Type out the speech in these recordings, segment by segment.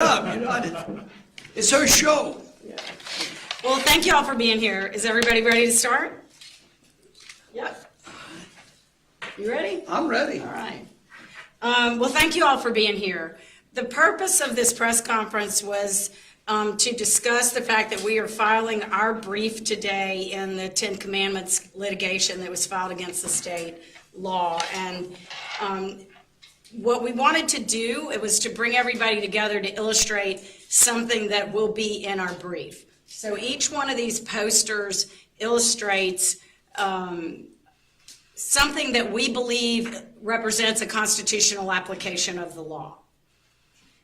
up. You know, it's her show. Well, thank you all for being here. Is everybody ready to start? Yep. You ready? I'm ready. All right. Well, thank you all for being here. The purpose of this press conference was to discuss the fact that we are filing our brief today in the Ten Commandments litigation that was filed against the state law. And what we wanted to do, it was to bring everybody together to illustrate something that will be in our brief. So each one of these posters illustrates something that we believe represents a constitutional application of the law.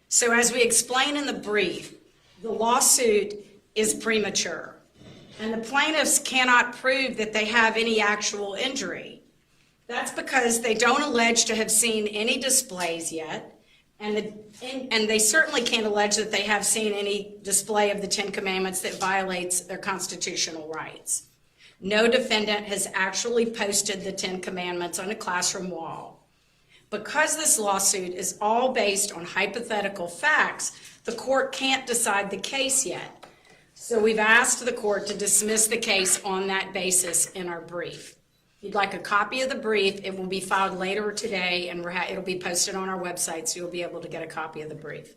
So as we explain in the brief, the lawsuit is premature, and the plaintiffs cannot prove that they have any actual injury. That's because they don't allege to have seen any displays yet, and they certainly can't allege that they have seen any display of the Ten Commandments that violates their constitutional rights. No defendant has actually posted the Ten Commandments on a classroom wall. Because this lawsuit is all based on hypothetical facts, the court can't decide the case yet. So we've asked the court to dismiss the case on that basis in our brief. If you'd like a copy of the brief, it will be filed later today, and it'll be posted on our website, so you'll be able to get a copy of the brief.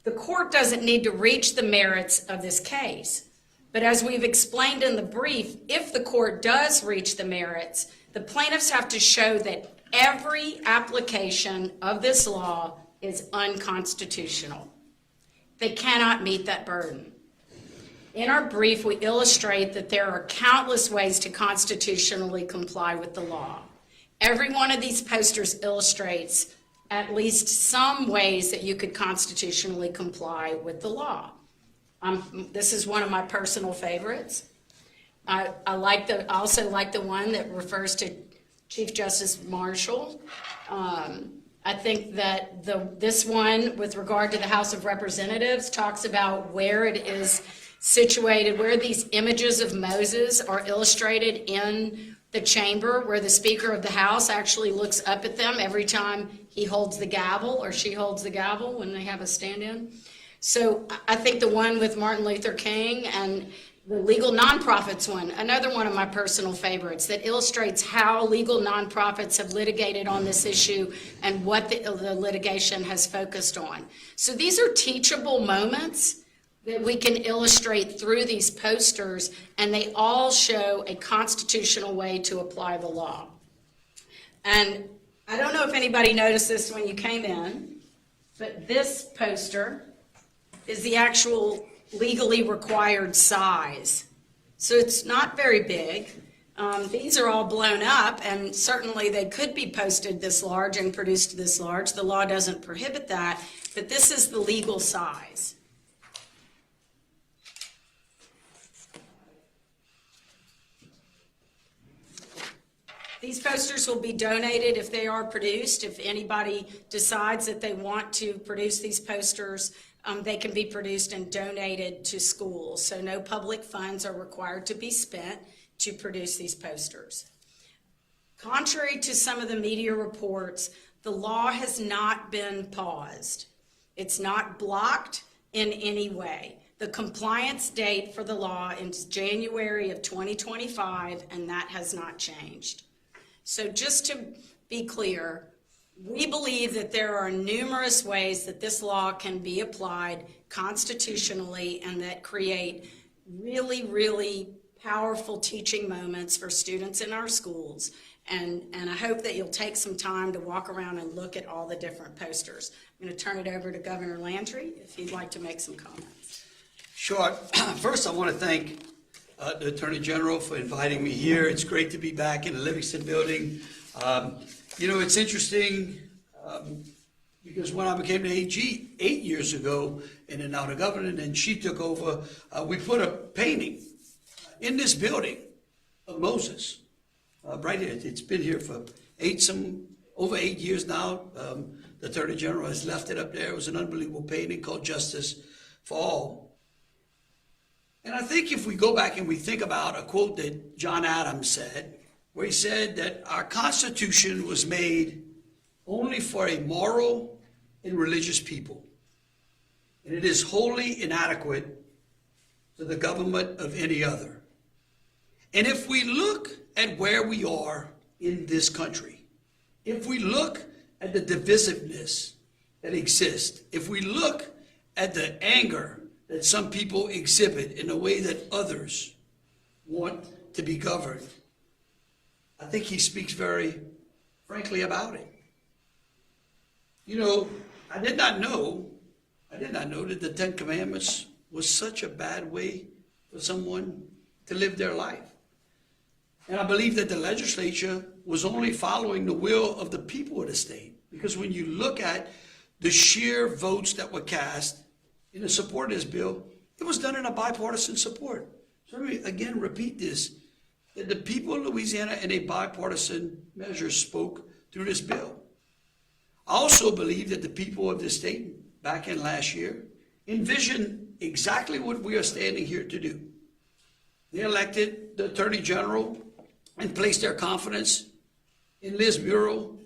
The court doesn't need to reach the merits of this case, but as we've explained in the brief, if the court does reach the merits, the plaintiffs have to show that every application of this law is unconstitutional. They cannot meet that burden. In our brief, we illustrate that there are countless ways to constitutionally comply with the law. Every one of these posters illustrates at least some ways that you could constitutionally comply with the law. This is one of my personal favorites. I also like the one that refers to Chief Justice Marshall. I think that this one, with regard to the House of Representatives, talks about where it is situated, where these images of Moses are illustrated in the chamber, where the Speaker of the House actually looks up at them every time he holds the gavel or she holds the gavel when they have a stand-in. So I think the one with Martin Luther King and the legal nonprofits one, another one of my personal favorites that illustrates how legal nonprofits have litigated on this issue and what the litigation has focused on. So these are teachable moments that we can illustrate through these posters, and they all show a constitutional way to apply the law. And I don't know if anybody noticed this when you came in, but this poster is the actual legally required size. So it's not very big. These are all blown up, and certainly they could be posted this large and produced this large. The law doesn't prohibit that, but this is the legal size. These posters will be donated if they are produced. If anybody decides that they want to produce these posters, they can be produced and donated to schools. So no public funds are required to be spent to produce these posters. Contrary to some of the media reports, the law has not been paused. It's not blocked in any way. The compliance date for the law is January of 2025, and that has not changed. So just to be clear, we believe that there are numerous ways that this law can be applied constitutionally and that create really, really powerful teaching moments for students in our schools. And I hope that you'll take some time to walk around and look at all the different posters. I'm going to turn it over to Governor Landry if he'd like to make some comments. Sure. First, I want to thank the Attorney General for inviting me here. It's great to be back in the Livingston building. You know, it's interesting because when I became the AG 8 years ago in and out of government and she took over, we put a painting in this building of Moses right here. It's been here for over 8 years now. The Attorney General has left it up there. It was an unbelievable painting called Justice for All. And I think if we go back and we think about a quote that John Adams said, where he said that our Constitution was made only for a moral and religious people. and it is wholly inadequate to the government of any other. And if we look at where we are in this country, if we look at the divisiveness that exists, if we look at the anger that some people exhibit in the way that others want to be governed, I think he speaks very frankly about it. You know, I did not know that the Ten Commandments was such a bad way for someone to live their life. And I believe that the legislature was only following the will of the people of the state. Because when you look at the sheer votes that were cast in the support of this bill, it was done in a bipartisan support. So let me again repeat this, that the people of Louisiana in a bipartisan measure spoke through this bill. I also believe that the people of the state back in last year envisioned exactly what we are standing here to do. They elected the Attorney General and placed their confidence in Liz Muriel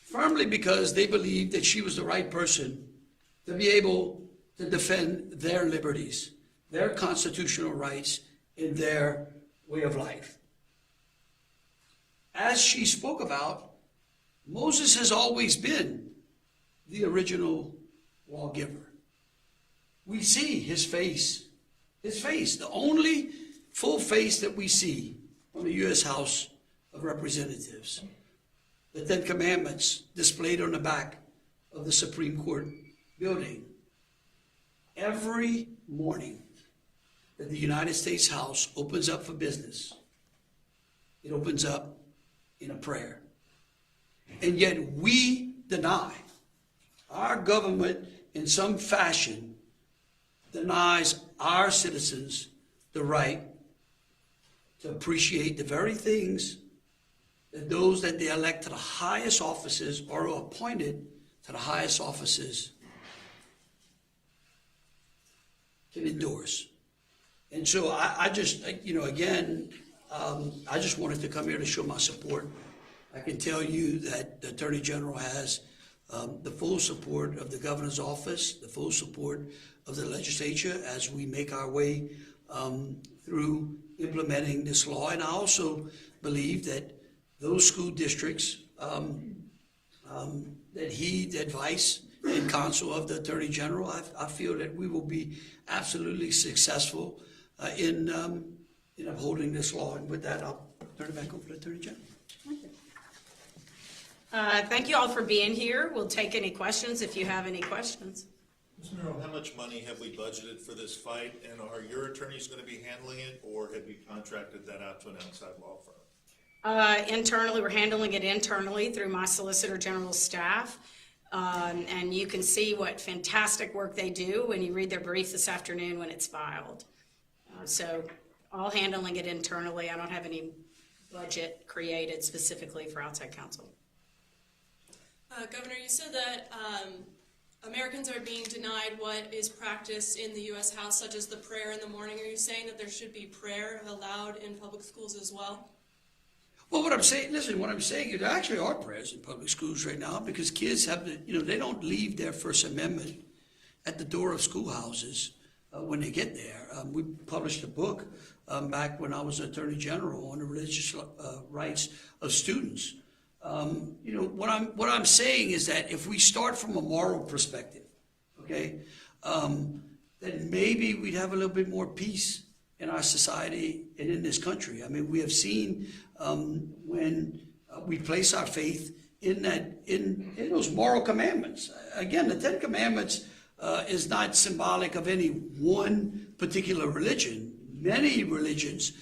firmly because they believed that she was the right person to be able to defend their liberties, their constitutional rights, and their way of life. As she spoke about, Moses has always been the original lawgiver. We see his face, the only full face that we see from the U.S. House of Representatives. The Ten Commandments displayed on the back of the Supreme Court building. Every morning that the United States House opens up for business, it opens up in a prayer. And yet we deny, our government in some fashion denies our citizens the right to appreciate the very things that those that they elect to the highest offices or are appointed to the highest offices can endorse. And so I just, again, I just wanted to come here to show my support. I can tell you that the Attorney General has the full support of the governor's office, the full support of the legislature as we make our way through implementing this law. And I also believe that those school districts that heed advice and counsel of the Attorney General, I feel that we will be absolutely successful in upholding this law. And with that, I'll turn it back over to the Attorney General. Thank you all for being here. We'll take any questions if you have any questions. Ms. Merrill, how much money have we budgeted for this fight, and are your attorneys going to be handling it, or have you contracted that out to an outside law firm? Internally, we're handling it internally through my Solicitor General's staff. And you can see what fantastic work they do when you read their brief this afternoon when it's filed. So all handling it internally. I don't have any budget created specifically for outside counsel. Governor, you said that Americans are being denied what is practiced in the U.S. House, such as the prayer in the morning. Are you saying that there should be prayer allowed in public schools as well? Well, what I'm saying is there actually are prayers in public schools right now because kids have they don't leave their First Amendment at the door of schoolhouses when they get there. We published a book back when I was Attorney General on the religious rights of students. What I'm saying is that if we start from a moral perspective, okay, then maybe we'd have a little bit more peace in our society and in this country. I mean, we have seen when we place our faith in those moral commandments. Again, the Ten Commandments is not symbolic of any one particular religion. Many religions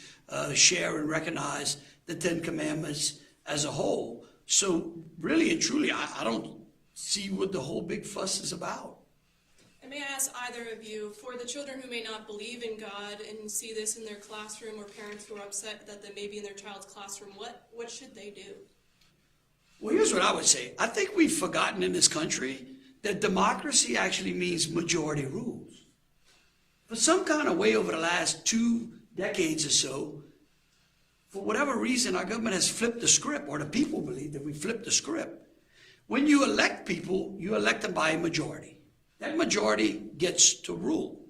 share and recognize the Ten Commandments as a whole. So really and truly, I don't see what the whole big fuss is about. And may I ask either of you, for the children who may not believe in God and see this in their classroom, or parents who are upset that they may be in their child's classroom, what should they do? Well, here's what I would say. I think we've forgotten in this country that democracy actually means majority rules. For some kind of way over the last 2 decades or so, for whatever reason, our government has flipped the script, or the people believe that we flipped the script. When you elect people, you elect them by a majority. that majority gets to rule.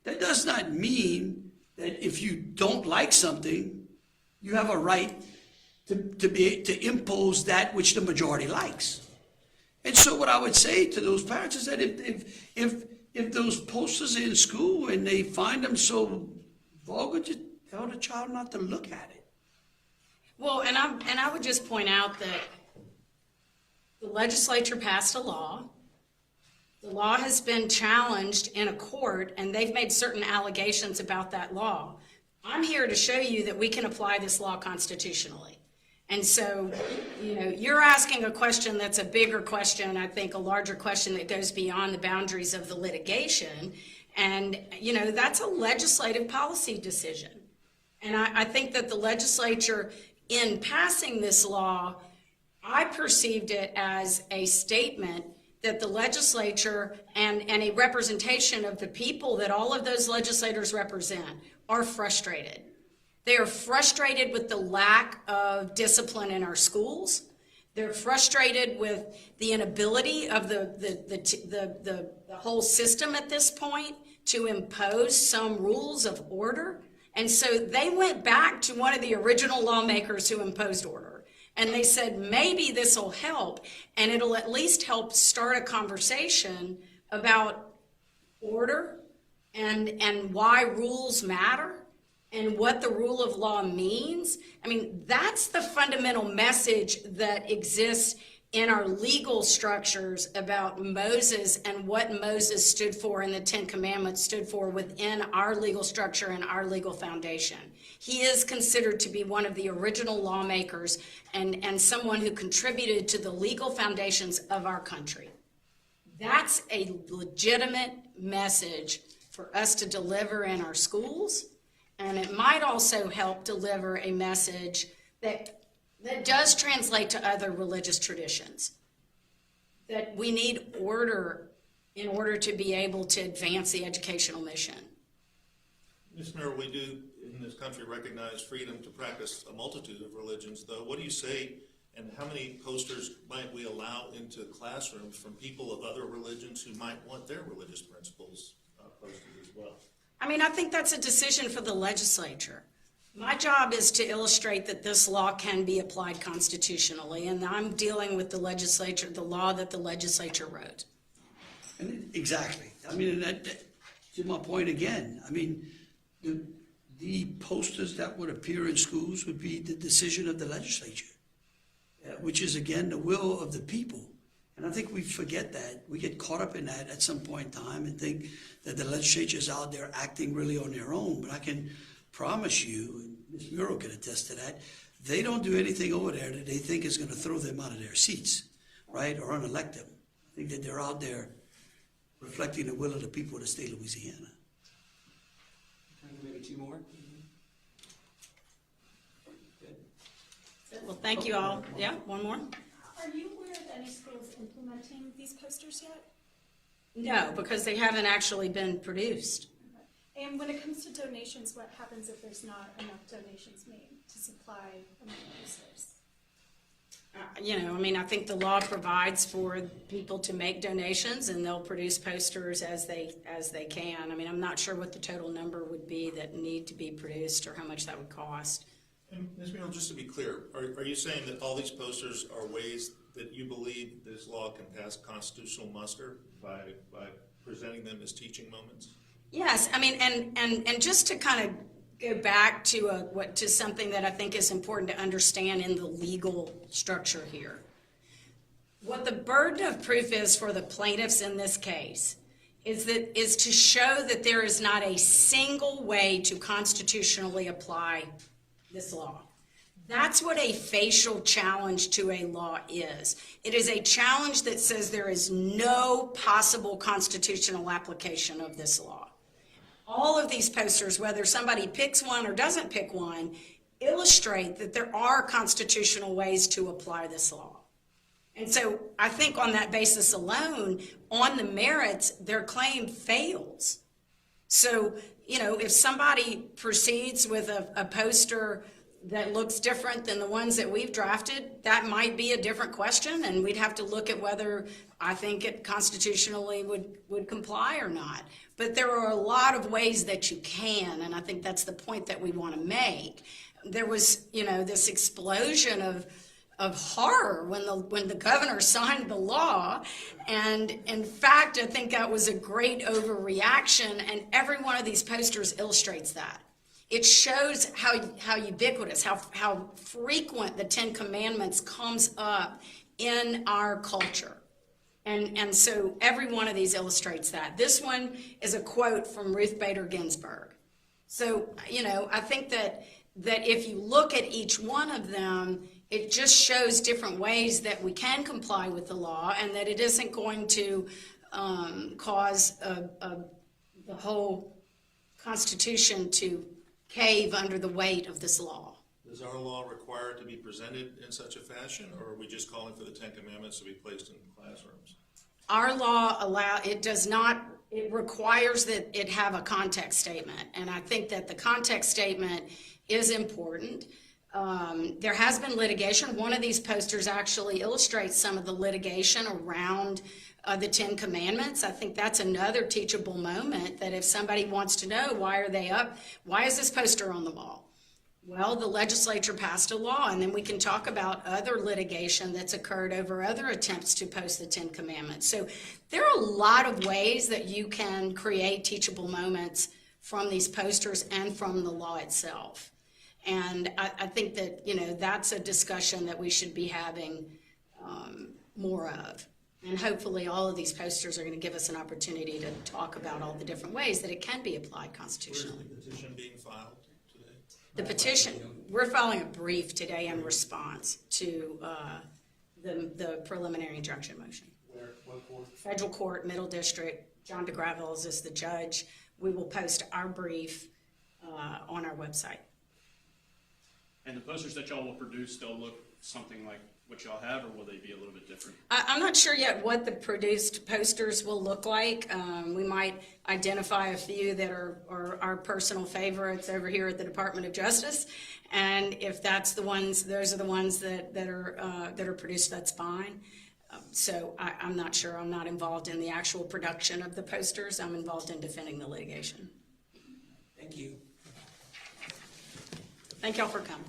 That does not mean that if you don't like something, you have a right to impose that which the majority likes. And so what I would say to those parents is that if those posters are in school and they find them so vulgar, just tell the child not to look at it. Well, and I would just point out that the legislature passed a law. The law has been challenged in a court, and they've made certain allegations about that law. I'm here to show you that we can apply this law constitutionally. And so, you're asking a question that's a bigger question, I think a larger question that goes beyond the boundaries of the litigation. And, that's a legislative policy decision. And I think that the legislature, in passing this law, I perceived it as a statement that the legislature and a representation of the people that all of those legislators represent are frustrated. They are frustrated with the lack of discipline in our schools. They're frustrated with the inability of the whole system at this point to impose some rules of order. And so they went back to one of the original lawmakers who imposed order. And they said, maybe this will help, and it'll at least help start a conversation about order and why rules matter and what the rule of law means. I mean, that's the fundamental message that exists in our legal structures about Moses and what Moses stood for and the Ten Commandments stood for within our legal structure and our legal foundation. He is considered to be one of the original lawmakers and someone who contributed to the legal foundations of our country. That's a legitimate message for us to deliver in our schools, and it might also help deliver a message that does translate to other religious traditions, that we need order in order to be able to advance the educational mission. Ms. Mayor, we do in this country recognize freedom to practice a multitude of religions, though. What do you say, and how many posters might we allow into classrooms from people of other religions who might want their religious principles posted as well? I mean, I think that's a decision for the legislature. My job is to illustrate that this law can be applied constitutionally, and I'm dealing with the legislature, the law that the legislature wrote. Exactly. I mean, that to my point again, I mean, the posters that would appear in schools would be the decision of the legislature, which is, again, the will of the people. And I think we forget that. We get caught up in that at some point in time and think that the legislature is out there acting really on their own. But I can promise you, and Ms. Muro can attest to that, they don't do anything over there that they think is going to throw them out of their seats, right, or unelect them. I think that they're out there reflecting the will of the people of the state of Louisiana. Maybe two more? Well, thank you all. Yeah, one more? Are you aware of any schools implementing these posters yet? No, because they haven't actually been produced. Okay. And when it comes to donations, what happens if there's not enough donations made to supply enough posters? I mean, I think the law provides for people to make donations, and they'll produce posters as they can. I mean, I'm not sure what the total number would be that need to be produced or how much that would cost. And Ms. Muro, just to be clear, are you saying that all these posters are ways that you believe this law can pass constitutional muster by presenting them as teaching moments? Yes, I mean, and just to kind of go back to to something that I think is important to understand in the legal structure here. What the burden of proof is for the plaintiffs in this case is to show that there is not a single way to constitutionally apply this law. That's what a facial challenge to a law is. It is a challenge that says there is no possible constitutional application of this law. All of these posters, whether somebody picks one or doesn't pick one, illustrate that there are constitutional ways to apply this law. And so I think on that basis alone, on the merits, their claim fails. So, if somebody proceeds with a poster that looks different than the ones that we've drafted, that might be a different question, and we'd have to look at whether I think it constitutionally would comply or not. But there are a lot of ways that you can, and I think that's the point that we want to make. There was, this explosion of horror when the governor signed the law, and in fact, I think that was a great overreaction, and every one of these posters illustrates that. It shows how ubiquitous, how frequent the Ten Commandments comes up in our culture. And so every one of these illustrates that. This one is a quote from Ruth Bader Ginsburg. So, I think that if you look at each one of them, it just shows different ways that we can comply with the law, and that it isn't going to cause the whole Constitution to cave under the weight of this law. Does our law require it to be presented in such a fashion, or are we just calling for the Ten Commandments to be placed in classrooms? Our law it requires that it have a context statement, and I think that the context statement is important. There has been litigation. One of these posters actually illustrates some of the litigation around the Ten Commandments. I think that's another teachable moment, that if somebody wants to know why is this poster on the wall? Well, the legislature passed a law, and then we can talk about other litigation that's occurred over other attempts to post the Ten Commandments. So there are a lot of ways that you can create teachable moments from these posters and from the law itself. And I think that, that's a discussion that we should be having more of. And hopefully all of these posters are going to give us an opportunity to talk about all the different ways that it can be applied constitutionally. Where's the petition being filed today? The petition, we're filing a brief today in response to the preliminary injunction motion. Where? What court? Federal Court, Middle District. John DeGravels is the judge. We will post our brief on our website. And the posters that y'all will produce, they'll look something like what y'all have, or will they be a little bit different? I'm not sure yet what the produced posters will look like. We might identify a few that are our personal favorites over here at the Department of Justice, and if that's the ones, those are the ones that are produced, that's fine. So I'm not sure. I'm not involved in the actual production of the posters. I'm involved in defending the litigation. Thank you. Thank y'all for coming.